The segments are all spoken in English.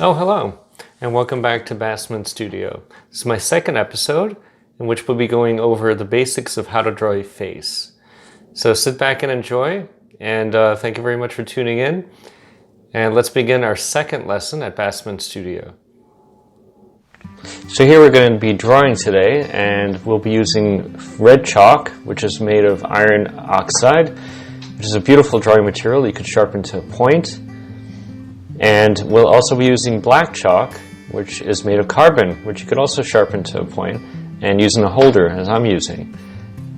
Oh, hello, and welcome back to Bassman Studio. This is my second episode in which we'll be going over the basics of how to draw a face. So sit back and enjoy, and thank you very much for tuning in. And let's begin our second lesson at Bassman Studio. So here we're going to be drawing today, and we'll be using red chalk, which is made of iron oxide, which is a beautiful drawing material you could sharpen to a point. And we'll also be using black chalk, which is made of carbon, which you could also sharpen to a point and use in a holder, as I'm using.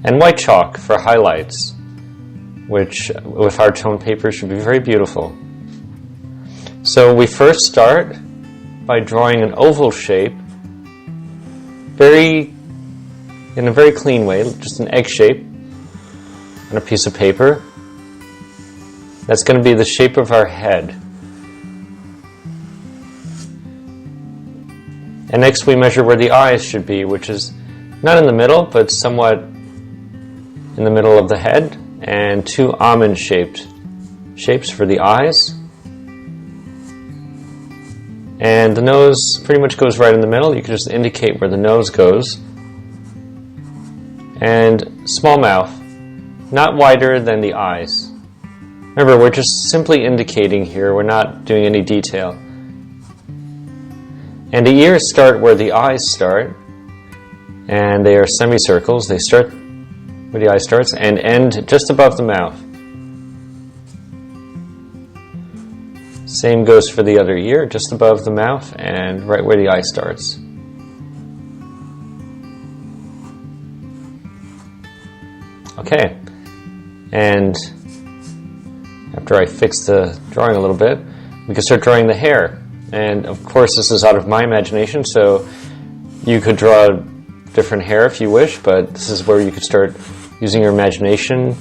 And white chalk for highlights, which with our tone paper should be very beautiful. So we first start by drawing an oval shape in a very clean way, just an egg shape on a piece of paper. That's going to be the shape of our head. And next we measure where the eyes should be, which is not in the middle, but somewhat in the middle of the head, and two almond-shaped shapes for the eyes. And the nose pretty much goes right in the middle. You can just indicate where the nose goes. And small mouth, not wider than the eyes. Remember, we're just simply indicating here. We're not doing any detail. And the ears start where the eyes start, and they are semicircles. They start where the eye starts and end just above the mouth. Same goes for the other ear, just above the mouth and right where the eye starts. Okay, and after I fix the drawing a little bit, we can start drawing the hair. And of course this is out of my imagination, so you could draw different hair if you wish, but this is where you could start using your imagination,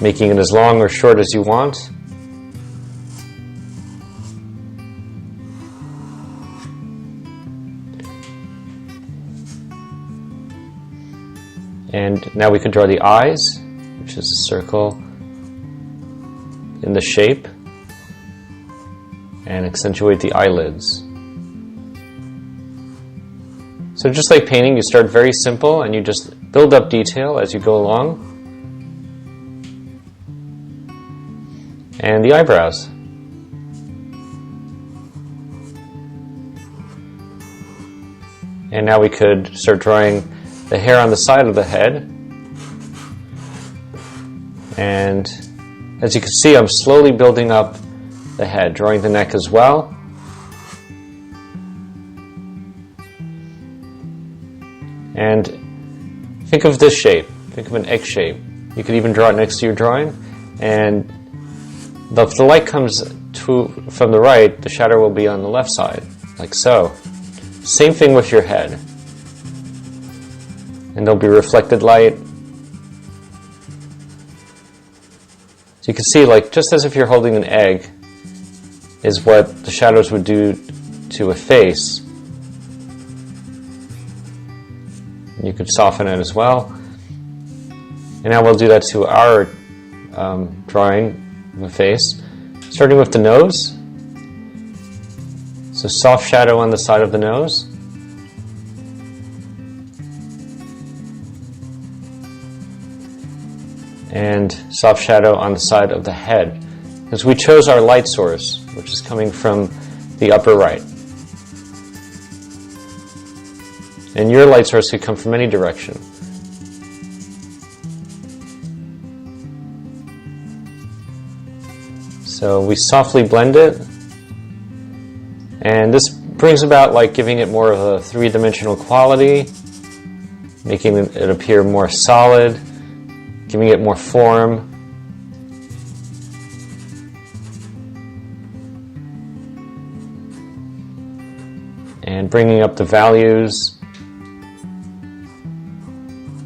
making it as long or short as you want. And now we could draw the eyes, which is a circle in the shape, and accentuate the eyelids. So just like painting, you start very simple and you just build up detail as you go along. And the eyebrows. And now we could start drawing the hair on the side of the head. And as you can see, I'm slowly building up the head, drawing the neck as well. And think of this shape. Think of an egg shape. You could even draw it next to your drawing. And if the light comes from the right, the shadow will be on the left side, like so. Same thing with your head. And there'll be reflected light. So you can see, like, just as if you're holding an egg, is what the shadows would do to a face. You could soften it as well. And now we'll do that to our drawing of a face, starting with the nose. So soft shadow on the side of the nose. And soft shadow on the side of the head. Because we chose our light source, which is coming from the upper right. And your light source could come from any direction. So we softly blend it. And this brings about like giving it more of a three-dimensional quality, making it appear more solid, giving it more form. And bringing up the values.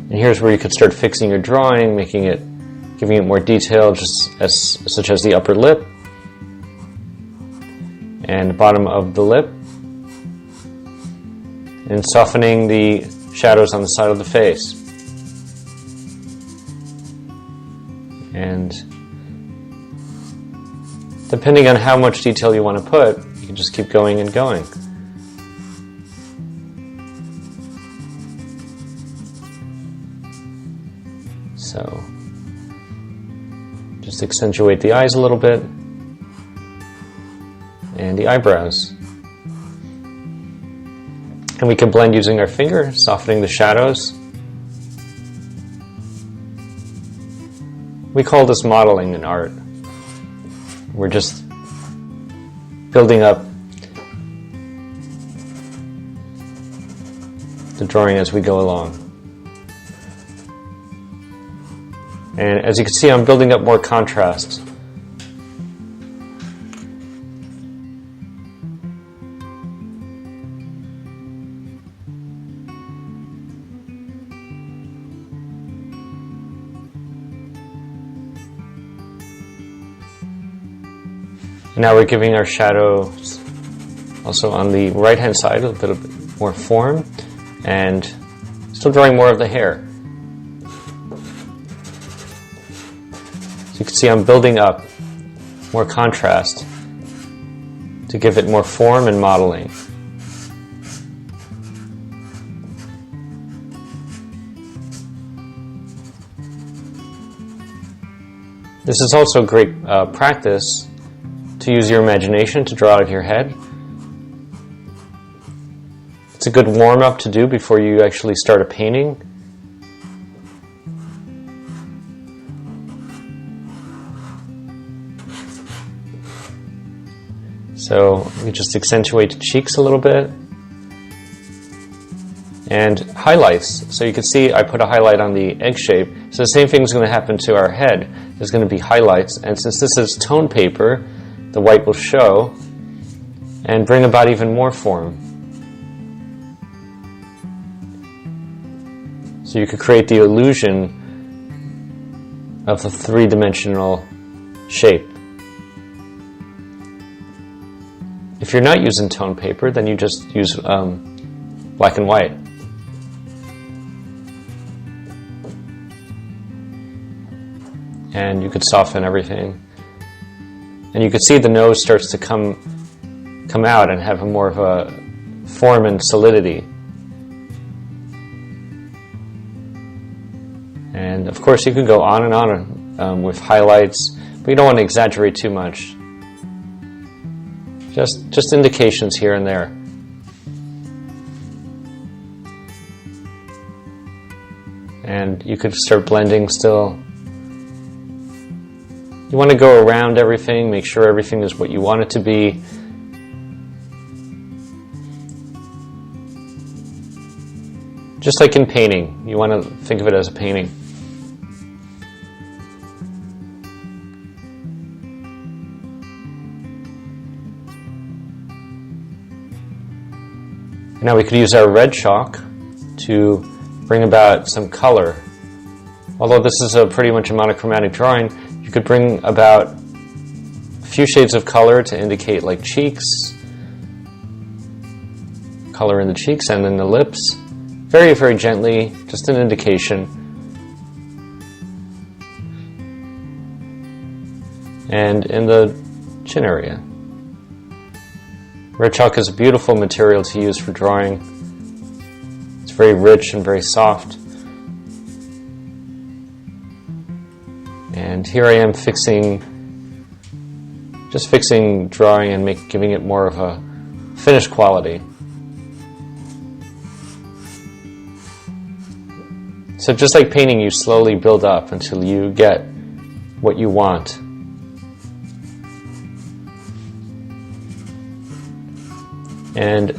And here's where you could start fixing your drawing, giving it more detail, such as the upper lip and the bottom of the lip, and softening the shadows on the side of the face. And depending on how much detail you want to put, you can just keep going and going. So just accentuate the eyes a little bit and the eyebrows. And we can blend using our finger, softening the shadows. We call this modeling in art. We're just building up the drawing as we go along. And as you can see, I'm building up more contrast. Now we're giving our shadows also on the right hand side a little bit more form, and still drawing more of the hair. So you can see I'm building up more contrast to give it more form and modeling. This is also great practice to use your imagination to draw out of your head. It's a good warm-up to do before you actually start a painting. So we just accentuate the cheeks a little bit. And highlights. So you can see I put a highlight on the egg shape. So the same thing is going to happen to our head. There's going to be highlights. And since this is tone paper, the white will show and bring about even more form. So you could create the illusion of the three-dimensional shape. If you're not using tone paper, then you just use black and white. And you could soften everything. And you can see the nose starts to come out and have a more of a form and solidity. And of course you can go on and on with highlights, but you don't want to exaggerate too much. Just indications here and there. And you could start blending still. You want to go around everything, make sure everything is what you want it to be. Just like in painting, you want to think of it as a painting. Now we could use our red chalk to bring about some color. Although this is pretty much a monochromatic drawing, you could bring about a few shades of color to indicate like cheeks, color in the cheeks and in the lips. Very, very gently, just an indication. And in the chin area. Red chalk is a beautiful material to use for drawing. It's very rich and very soft. And here I am just fixing drawing and giving it more of a finished quality. So just like painting, you slowly build up until you get what you want. And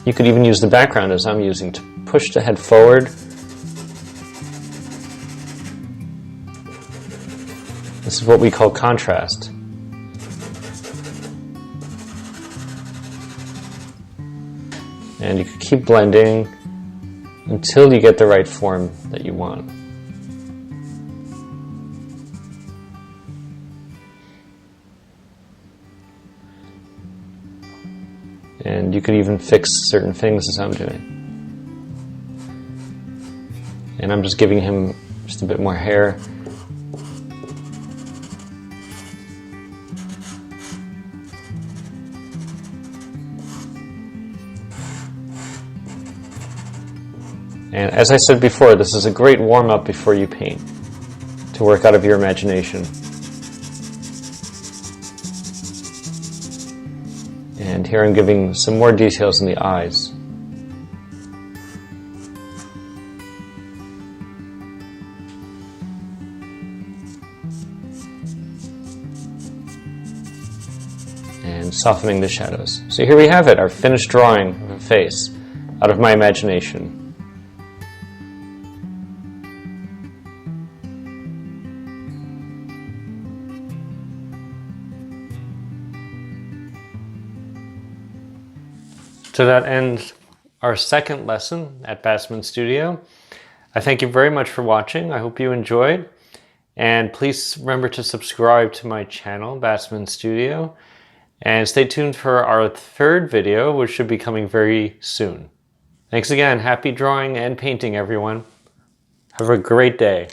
you could even use the background as I'm using to push the head forward. This is what we call contrast. And you can keep blending until you get the right form that you want. And you could even fix certain things as I'm doing. And I'm just giving him just a bit more hair. And as I said before, this is a great warm-up before you paint, to work out of your imagination. And here I'm giving some more details in the eyes. And softening the shadows. So here we have it, our finished drawing of a face out of my imagination. To that ends our second lesson at Bassman Studio. I thank you very much for watching. I hope you enjoyed. And please remember to subscribe to my channel, Bassman Studio. And stay tuned for our third video, which should be coming very soon. Thanks again. Happy drawing and painting, everyone. Have a great day.